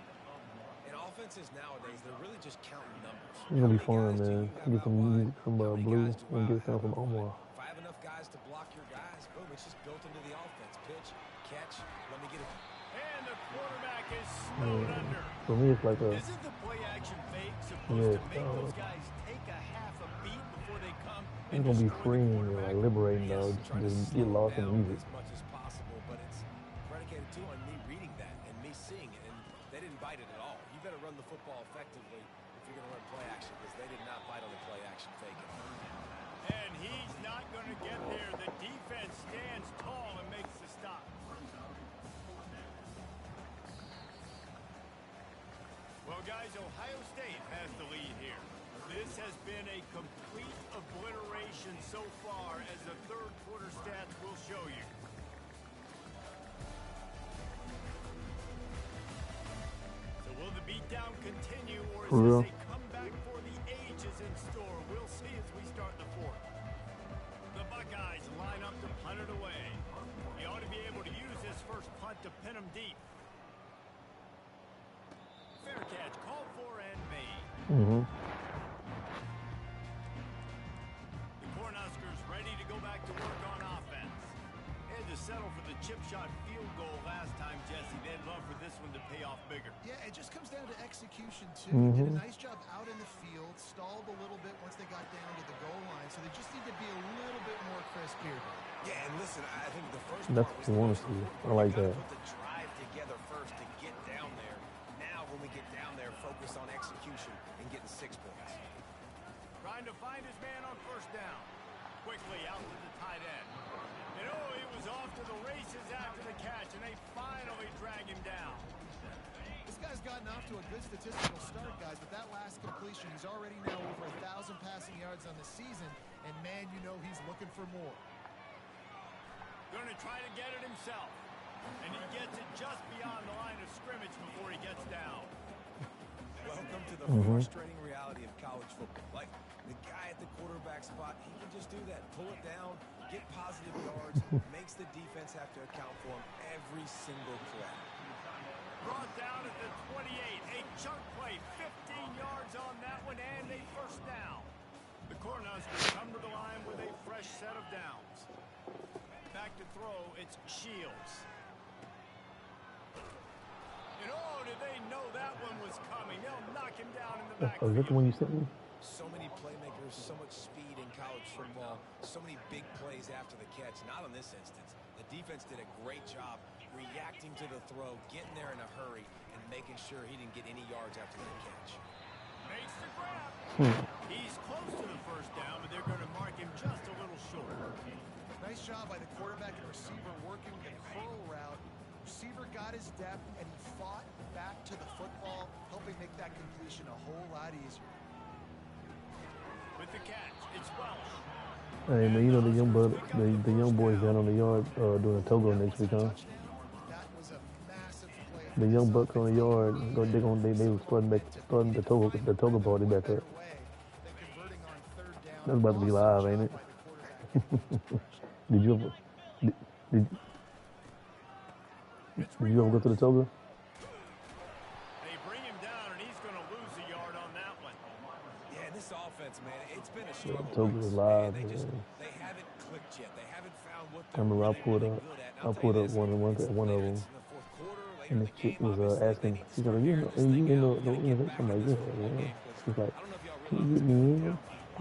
C: In offenses nowadays, they're really just counting numbers.
E: It's gonna be fun, man. Get some music from Blue and get some from Omar.
C: If I have enough guys to block your guys, boom, it's just built into the offense. Pitch, catch, let me get it.
B: And the quarterback is snowed under.
E: For me, it's like a
B: Isn't the play action fake supposed to make
E: Yeah,
B: those guys take a half a beat before they come
E: it's
B: and
E: gonna be
B: destroy the
E: freeing and
B: quarterback?
E: like liberating,
C: Yes,
E: dog.
C: try to
E: Just
C: slow
E: get lost in
C: down
E: the music.
C: as much as possible, but it's predicated too on me reading that and me seeing it, and they didn't bite it at all. You better run the football effectively if you're going to run play action, because they did not bite on the play action fake it.
B: And he's not going to get there. The defense stands tall and makes the stop. Well, guys, Ohio State has the lead here. This has been a complete obliteration so far, as the third quarter stats will show you. So will the beatdown continue, or is
E: For real?
B: this a comeback for the ages in store? We'll see as we start the fourth. The Buckeyes line up to punt it away. He ought to be able to use his first punt to pin him deep. Fair catch, called for and made.
E: Mm-hmm.
B: The Cornhuskers ready to go back to work on offense. Had to settle for the chip shot field goal last time, Jesse. They'd love for this one to pay off bigger.
D: Yeah, it just comes down to execution, too. Did a nice job out in the field, stalled a little bit once they got down to the goal line, so they just need to be a little bit more crisp here.
C: Yeah, and listen, I think the first
E: That's
C: part
E: what you want to see. I like
C: gotta
E: that.
C: put the drive together first to get down there. Now, when we get down there, focus on execution and getting 6 points.
B: Trying to find his man on first down. Quickly out to the tight end. And oh, he was off to the races after the catch, and they finally drag him down.
D: This guy's gotten off to a good statistical start, guys, but that last completion, he's already now over 1,000 passing yards on the season, and man, you know he's looking for more.
B: Going to try to get it himself. And he gets it just beyond the line of scrimmage before he gets down.
C: Welcome to the frustrating reality of college football. Like, the guy at the quarterback spot, he can just do that. Pull it down, get positive yards, makes the defense have to account for him every single play.
B: Brought down at the 28. A chunk play, 15 yards on that one, and a first down. The Cornhuskers come to the line with a fresh set of downs. Back to throw, it's Shields. And oh, did they know that one was coming? They'll knock him down in the back.
E: Oh, is that the one you sent me?
C: So many playmakers, so much speed in college football, so many big plays after the catch. Not in this instance. The defense did a great job reacting to the throw, getting there in a hurry, and making sure he didn't get any yards after that catch.
B: Makes the grab. He's close to the first down, but they're going to mark him just a little short.
D: Nice job by the quarterback and receiver working the curl route. Receiver got his depth, and he fought back to the football, helping make that completion a whole lot easier.
B: With the catch, it's Welsh.
E: Hey, man, you know the young boys down on the yard doing a Togo next week, huh?
D: That was a massive play.
E: The young bucks on the yard, they were starting the Togo party back up. That's about to be live, ain't it? Did you ever go to the Togo?
B: They bring him down, and he's going to lose a yard on that one.
C: Yeah, this offense, man, it's been a struggle.
E: Togo is live,
C: they
E: man.
C: they haven't clicked yet. They haven't found what
E: I
C: they're
E: remember I
C: really good at. And
E: pulled up
C: tell you
E: one of
C: this,
E: them,
C: later in the fourth quarter, later
E: and
C: in
E: this
C: the
E: chick
C: game,
E: was
C: obviously,
E: asking,
C: they need
E: she's
C: to
E: like,
C: figure this thing
E: you know,
C: out. Gotta get back
E: I'm like,
C: in this
E: yeah,
C: football
E: yeah.
C: game, 'cause
E: She's like,
C: I don't know if y'all
E: can you
C: realize
E: get me in?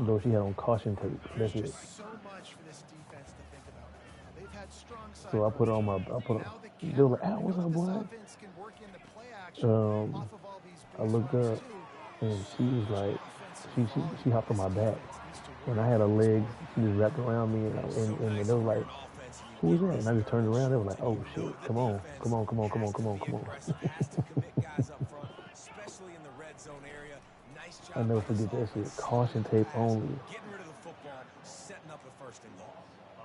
E: Though she had on caution tape. That's it.
D: There's so much for this defense to think about right now. They've had strong side
E: So I put it on my, they were like, ah, what's up, boy? I looked up, and she was like, she hopped on my back, and I had her legs, she just wrapped around me, and it was like, Who was that? And I just turned around. They were like, oh, shit. Come on. Come on, come on, come on, come on, come on. I never forget that shit. Caution tape only.
C: Getting rid of the football, setting up a first and goal.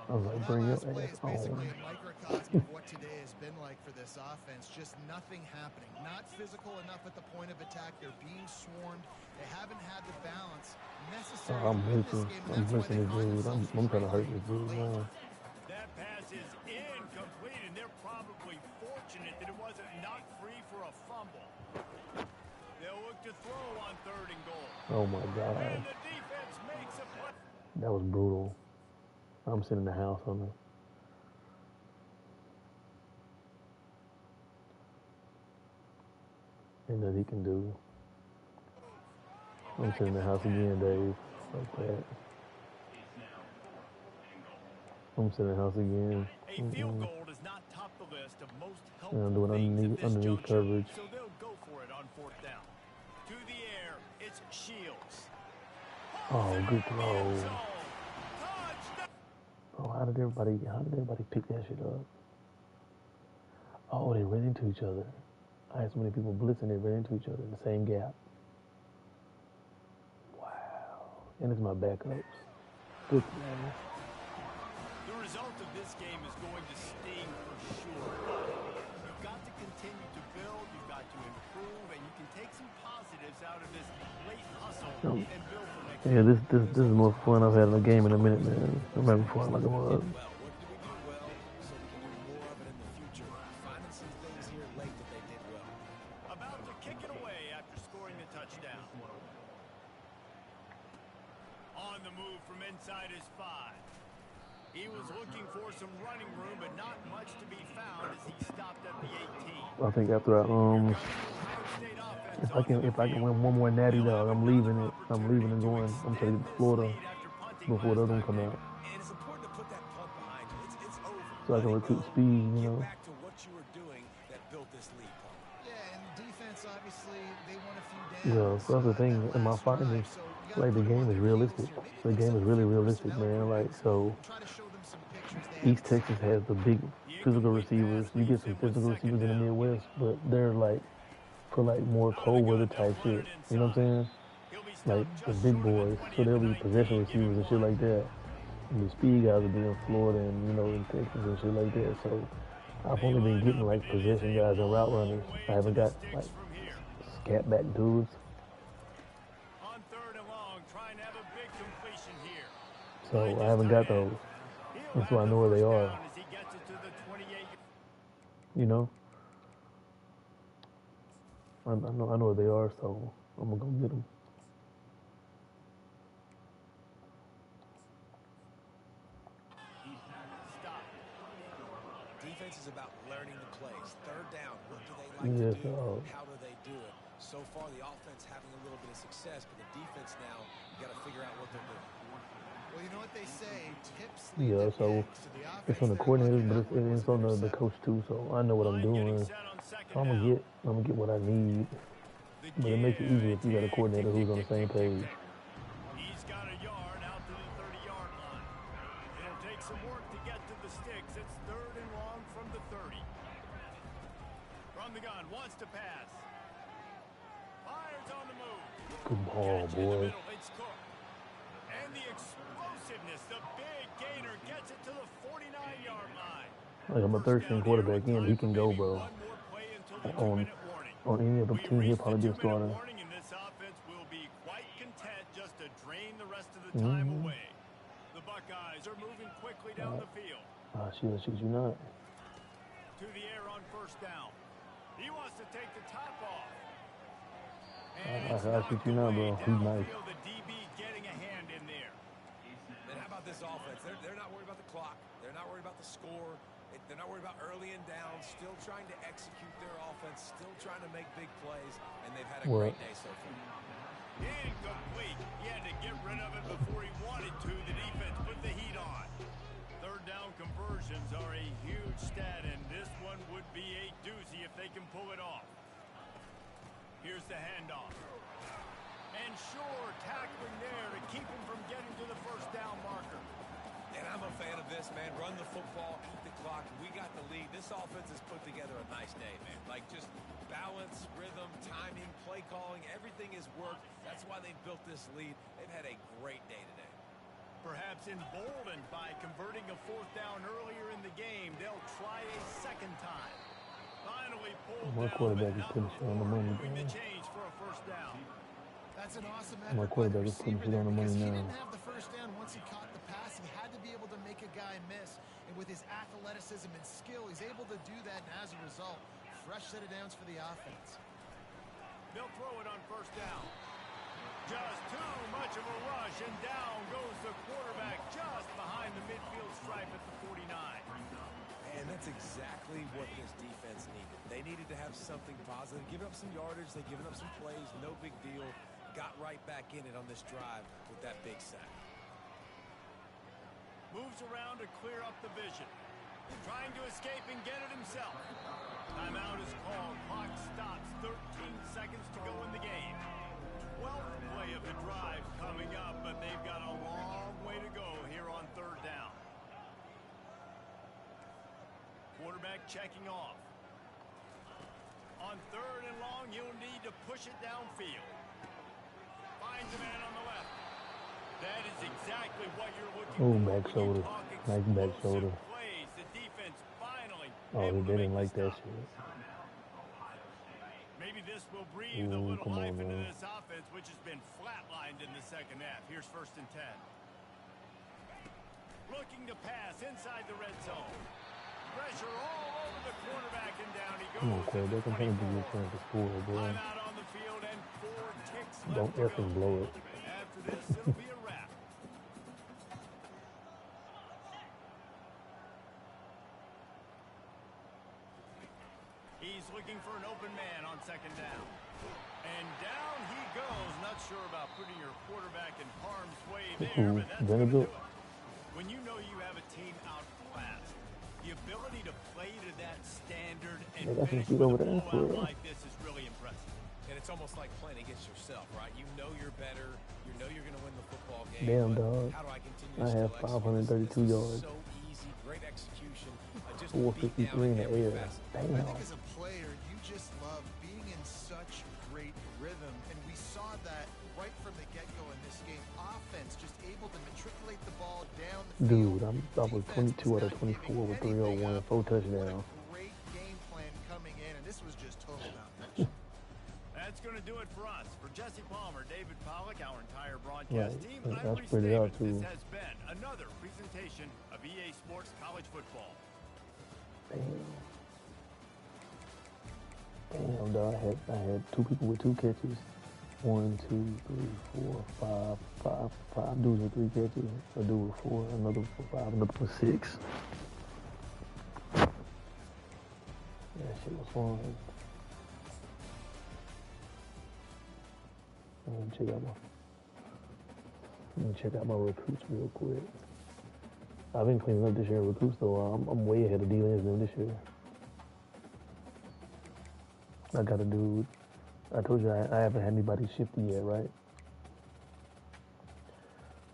E: I was like, bring your ass on.
D: Basically a microcosm of what today has been like for this offense. Just nothing happening. Not physical enough at the point of attack. They're being swarmed. They haven't had the balance necessary.
E: I'm missing this dude. I'm trying to hurt this dude now.
B: That pass is incomplete, and they're probably fortunate that it wasn't knocked free for a fumble. They'll look to throw on 3rd and goal.
E: Oh, my God.
B: And the defense makes a play.
E: That was brutal. I'm sitting in the house on it. And that he can do. I'm sitting in the house again, Dave. Like that. I'm sitting in the house again.
B: A field goal does not top the list of most helpful
E: And I'm doing
B: things at this
E: underneath
B: juncture,
E: coverage.
B: so they'll go for it on 4th down. To the air, it's Shields.
E: Oh, good throw.
B: Touchdown.
E: Oh, how did everybody pick that shit up? Oh, they ran into each other. I had so many people blitzing, they ran into each other in the same gap. Wow. And it's my backups. Good man.
B: The result of this game is going to sting for sure. You've got to continue to build, you've got to improve, and you can take some positives out of this late hustle and build for next
E: Yeah, this is the most fun I've had in a game in a minute, man. I'm having fun like it was.
C: What did we do well so we can do more of it in the future? Finding some things here late that they did well.
B: About to kick it away after scoring the touchdown. On the move from inside his 5. He was looking for some running room, but not much to be found as he stopped at the 18.
E: I think after if I can win one more natty dog, I'm leaving it. I'm leaving and going. I'm trying to get to Florida before the other one come out.
C: And it's important to put that punt behind you. It's over.
E: So I can recruit speed, you know.
C: Get back to what you were doing that built this lead.
D: Yeah, and defense, obviously, they won a few
E: Yeah,
D: downs.
E: so that's the thing in my findings. Like, the game is realistic. The game is really realistic, man. Like, so
D: Try to show them some pictures they
E: East Texas has the big physical receivers. You get some physical receivers in the Midwest, but they're like for like more cold weather type shit. You know what I'm saying? Like the big boys, so they'll be possession receivers and shit like that. And the speed guys will be in Florida and in Texas and shit like that. So I've only been getting like possession guys and route runners. I haven't got like scat back dudes.
B: On 3rd and long, trying to have a big completion here.
E: So I haven't got those. And so I know where they are.
B: As he gets it to the 28.
E: You know? I know where they are, so I'm gonna go get them.
C: Defense is about learning the plays. 3rd down, what do they like
E: Yes,
C: to do?
E: dog.
C: How do they do it? So far, the offense having a little bit of success, but the defense now, you got to figure out what they're doing.
D: Well, you know what they say, tips
E: Yeah, so it's on the coordinators, but it's on the coach too. So I know what I'm doing. So I'm gonna get what I need. But it makes it easier if you got a coordinator who's on the same page.
B: He's got a yard out to the 30-yard line. It'll take some work to get to the sticks. It's 3rd and long from the 30. From the gun, wants to pass. Fires on the move.
E: Good ball,
B: Catch in the
E: boy.
B: middle, it's Cook. And the explosiveness, the big gainer gets it to the 49-yard line.
E: Like I'm a third-string quarterback in, he can go, bro.
B: One more play until the 2-minute warning.
E: On any other team, he'll probably be a starter.
B: Warning, and this offense will be quite content just to drain the rest of the time away. The Buckeyes are moving quickly down the field.
E: She'll shoot you not.
B: To the air on 1st down. He wants to take the top off.
E: I'll shoot you now, bro. He's nice.
B: The DB getting a hand in there.
C: And how about this offense? They're not worried about the clock. They're not worried about the score. They're not worried about early and down. Still trying to execute their offense. Still trying to make big plays. And they've had a great day so far.
B: Incomplete. He had to get rid of it before he wanted to. The defense put the heat on. 3rd down conversions are a huge stat, and this one would be a doozy if they can pull it off. Here's the handoff. And sure, tackling there to keep him from getting to the 1st down marker.
C: And I'm a fan of this, man. Run the football, keep the clock. We got the lead. This offense has put together a nice day, man. Like just balance, rhythm, timing, play calling, everything has worked. That's why they've built this lead. They've had a great day today.
B: Perhaps emboldened by converting a fourth down earlier in the game, they'll try a second time. Finally pulled
E: My
B: down,
E: quarterback
B: but
E: is
B: not
E: putting shit on the
B: before
E: money,
B: moving the
E: bro.
B: change for a first down.
D: That's an awesome
E: My
D: effort by the
E: quarterback is putting
D: receiver
E: shit
D: there
E: on the
D: because
E: money
D: he
E: now.
D: didn't have the first down once he caught the pass. He had to be able to make a guy miss. And with his athleticism and skill, he's able to do that. And as a result, fresh set of downs for the offense.
B: They'll throw it on first down. Just too much of a rush, and down goes the quarterback just behind the midfield stripe at the 49.
C: And that's exactly what this defense needed. They needed to have something positive. Giving up some yardage, they've given up some plays, no big deal. Got right back in it on this drive with that big sack.
B: Moves around to clear up the vision. Trying to escape and get it himself. Timeout is called. Clock stops. 13 seconds to go in the game. 12th play of the drive coming up, but they've got a long way to go here on third down. Quarterback checking off. On third and long, you'll need to push it downfield. Finds a man on the left. That is exactly what you're looking
E: Oh,
B: for.
E: back
B: when you
E: shoulder.
B: talk
E: Nice back
B: explosive
E: shoulder.
B: plays. The defense finally
E: Oh,
B: able to
E: they didn't
B: make
E: like
B: the
E: that
B: stop.
E: shit.
B: Maybe this will breathe a
E: Ooh,
B: little
E: come
B: life
E: on,
B: into
E: man.
B: this offense, which has been flatlined in the second half. Here's first and 10. Looking to pass inside the red zone. Pressure all over the quarterback, and down he goes.
E: Come on,
B: at the
E: quarterback. I'm trying to give you a
B: 24.
E: chance to score, bro.
B: Timeout on the field and 4 ticks left
E: Don't
B: to
E: effing
B: go.
E: blow it.
B: After this, it'll be a wrap. He's looking for an open man on second down. And down he goes. Not sure about putting your quarterback in harm's way there, but that's going to do it. When you know you have a team outclassed, the ability to play to that standard and
E: They got some
B: finish
E: speed
B: with
E: over
B: a
E: there for
B: blowout
E: real.
B: like this is really impressive.
C: And it's almost like playing against yourself, right? You know you're better. You know you're going to win the football game.
E: Damn,
C: but
E: dog.
C: How do I continue
E: I
C: to
E: have
C: still execute
E: 532
C: this?
E: yards.
C: This is so easy. Great execution. Just
E: 453 in the air.
D: I
E: Damn.
D: think as a player, you just love being in such great rhythm, and we saw that right from the get-go in this game. Offense just able to matriculate the ball down the field.
E: Dude, I was 22 out of 24 with 301 and 4 touchdowns.
D: Great game plan coming in, and this was just total domination.
B: That's going to do it for us. For Jesse Palmer, David Pollack, our entire broadcast
E: Right.
B: team,
E: That's
B: I'm Reese
E: spread it out,
B: Davis.
E: too.
B: This has been another presentation of EA Sports College Football.
E: Damn, dog. I had 2 people with 2 catches. 1, 2, 3, 4, 5 dudes with 3 catches. A dude with 4, another with 5, another with 6. That shit was fun. Let me check out my recruits real quick. I've been cleaning up this year in recruits, though. I'm way ahead of D-Lens than this year. I got a dude. I told you I haven't had anybody shifty yet, right?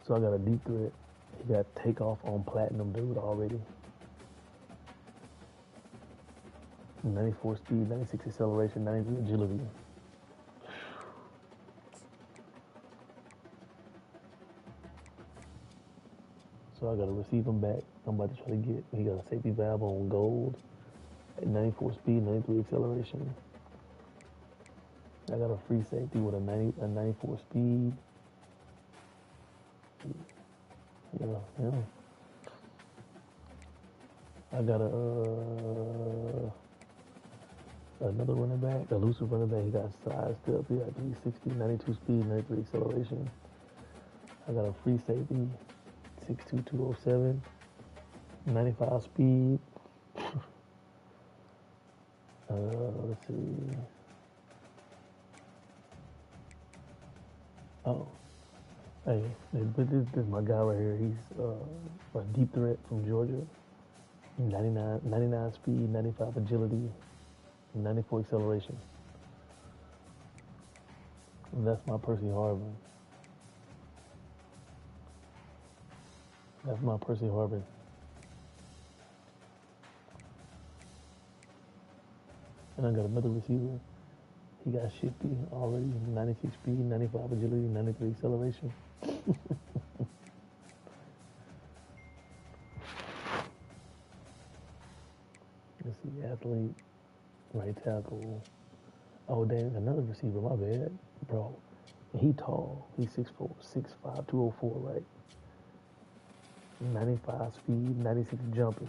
E: So I got a deep threat. He got takeoff on platinum, dude, already. 94 speed, 96 acceleration, 93 agility. So I got to receive him back. I'm about to try to get, he got a safety valve on gold at 94 speed, 93 acceleration. I got a free safety with a 94 speed. Yeah. I got another running back, elusive running back. He got sized up. He got 360, 92 speed, 93 acceleration. I got a free safety, 6'2", 207, 95 speed. Let's see. Oh, hey, this is my guy right here. He's a deep threat from Georgia. 99 speed, 95 agility, 94 acceleration. And that's my Percy Harvin. That's my Percy Harvin. And I got another receiver. He got shifty already. 96 speed, 95 agility, 93 acceleration. Let's see, athlete, right tackle. Oh, dang, another receiver, my bad. Bro, he tall. He's 6'4", 6'5", 204, right? 95 speed, 96 jumping.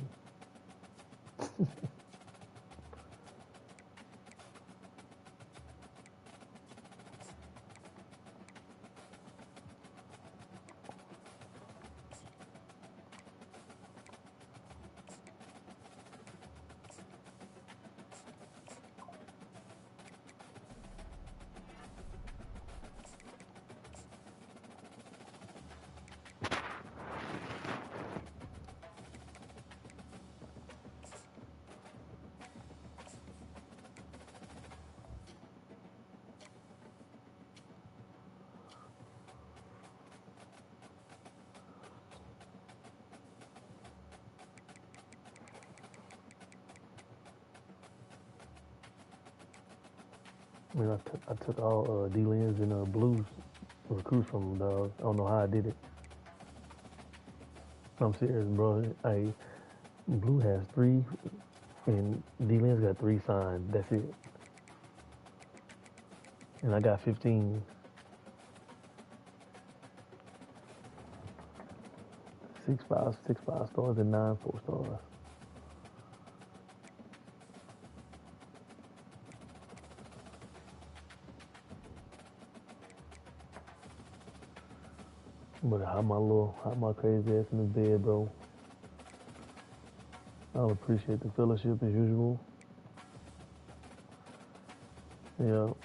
E: I mean, I took all D-Lens and Blues recruits from them, dog. I don't know how I did it. I'm serious, bro. Blue has 3, and D-Lens got 3 signed. That's it. And I got 15. 6 5 stars and 9 4-stars. But how my crazy ass in this bed, bro. I'll appreciate the fellowship as usual. Yep.